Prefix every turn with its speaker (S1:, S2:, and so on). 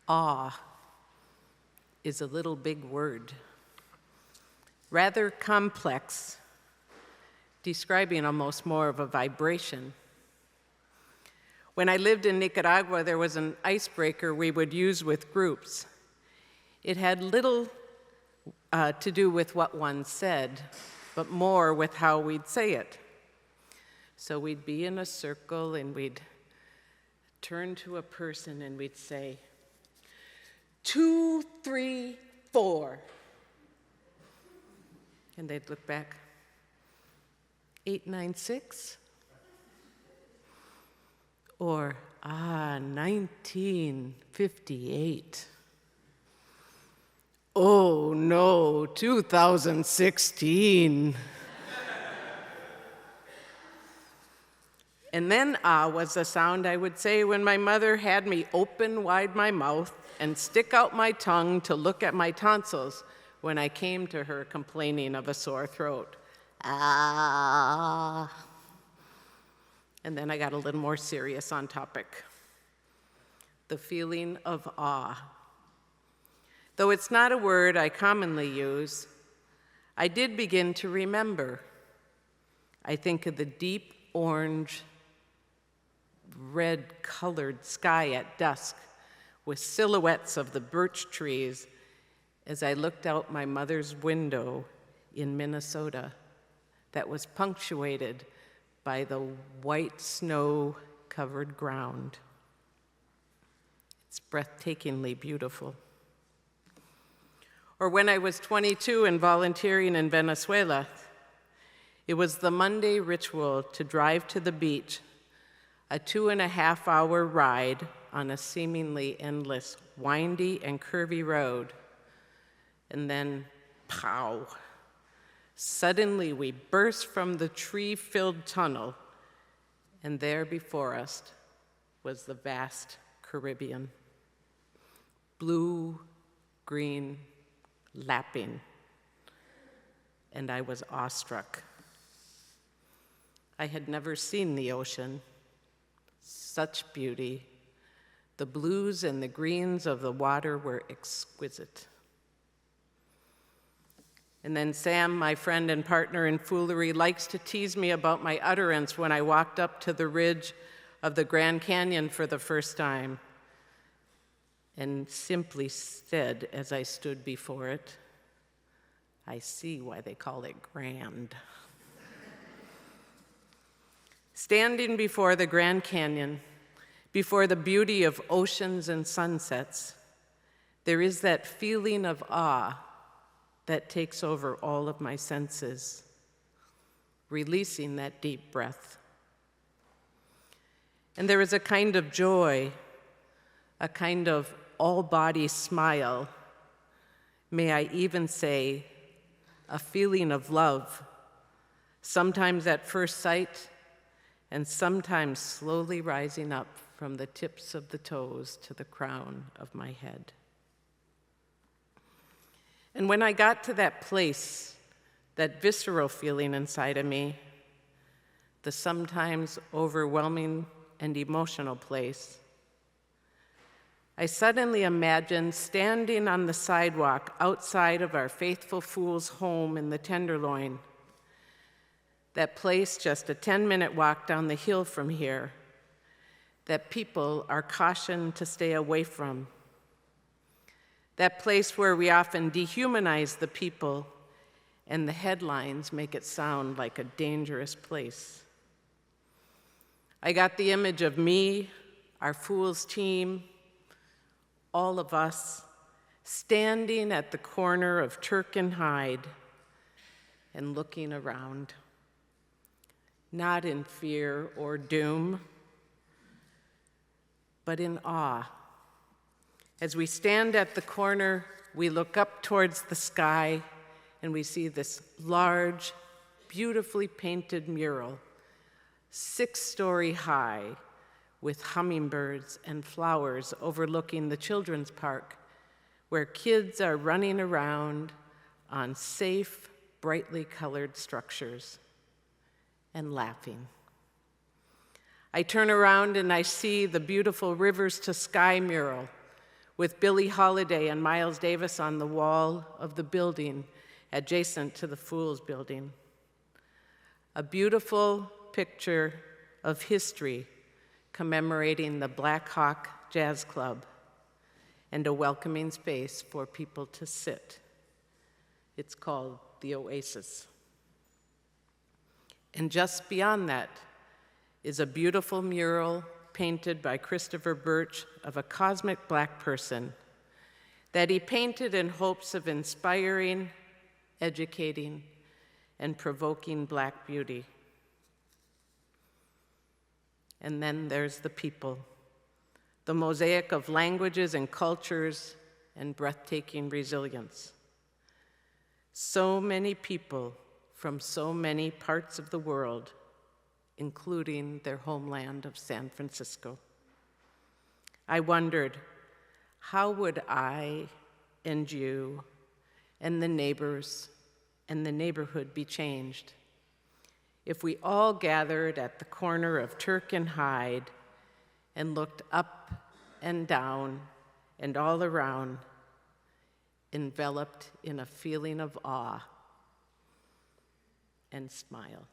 S1: Awe is a little big word, rather complex, describing almost more of a vibration. When I lived in Nicaragua, there was an icebreaker we would use with groups. It had little to do with what one said, but more with how we'd say it. So we'd be in a circle and we'd turn to a person and we'd say, 2, 3, 4. And they'd look back, 8, 9, 6. Or, 1958. Oh no, 2016. And then was the sound I would say when my mother had me open wide my mouth and stick out my tongue to look at my tonsils when I came to her complaining of a sore throat. Ah. And then I got a little more serious on topic. The feeling of awe. Though it's not a word I commonly use, I did begin to remember. I think of the deep orange, red-colored sky at dusk with silhouettes of the birch trees as I looked out my mother's window in Minnesota that was punctuated by the white snow-covered ground. It's breathtakingly beautiful. Or when I was 22 and volunteering in Venezuela, it was the Monday ritual to drive to the beach, a 2.5-hour ride on a seemingly endless, windy and curvy road, and then, pow. Suddenly, we burst from the tree-filled tunnel, and there before us was the vast Caribbean. Blue, green, lapping, and I was awestruck. I had never seen the ocean. Such beauty. The blues and the greens of the water were exquisite. And then Sam, my friend and partner in foolery, likes to tease me about my utterance when I walked up to the ridge of the Grand Canyon for the first time, and simply said as I stood before it, I see why they call it grand. Standing before the Grand Canyon, before the beauty of oceans and sunsets, there is that feeling of awe that takes over all of my senses, releasing that deep breath. And there is a kind of joy, a kind of all-body smile, may I even say, a feeling of love, sometimes at first sight, and sometimes slowly rising up from the tips of the toes to the crown of my head. And when I got to that place, that visceral feeling inside of me, the sometimes overwhelming and emotional place, I suddenly imagined standing on the sidewalk outside of our Faithful Fool's home in the Tenderloin, that place just a 10-minute walk down the hill from here, that people are cautioned to stay away from, that place where we often dehumanize the people and the headlines make it sound like a dangerous place. I got the image of me, our Fools team, all of us standing at the corner of Turk and Hyde and looking around, not in fear or doom, but in awe. As we stand at the corner, we look up towards the sky and we see this large, beautifully painted mural, 6-story high, with hummingbirds and flowers overlooking the children's park, where kids are running around on safe, brightly colored structures and laughing. I turn around and I see the beautiful Rivers to Sky mural, with Billie Holiday and Miles Davis on the wall of the building adjacent to the Fools building. A beautiful picture of history commemorating the Black Hawk Jazz Club, and a welcoming space for people to sit. It's called the Oasis. And just beyond that is a beautiful mural painted by Christopher Birch of a cosmic black person that he painted in hopes of inspiring, educating, and provoking black beauty. And then there's the people, the mosaic of languages and cultures and breathtaking resilience. So many people from so many parts of the world, including their homeland of San Francisco. I wondered, how would I and you and the neighbors and the neighborhood be changed if we all gathered at the corner of Turk and Hyde and looked up and down and all around, enveloped in a feeling of awe, and smiled?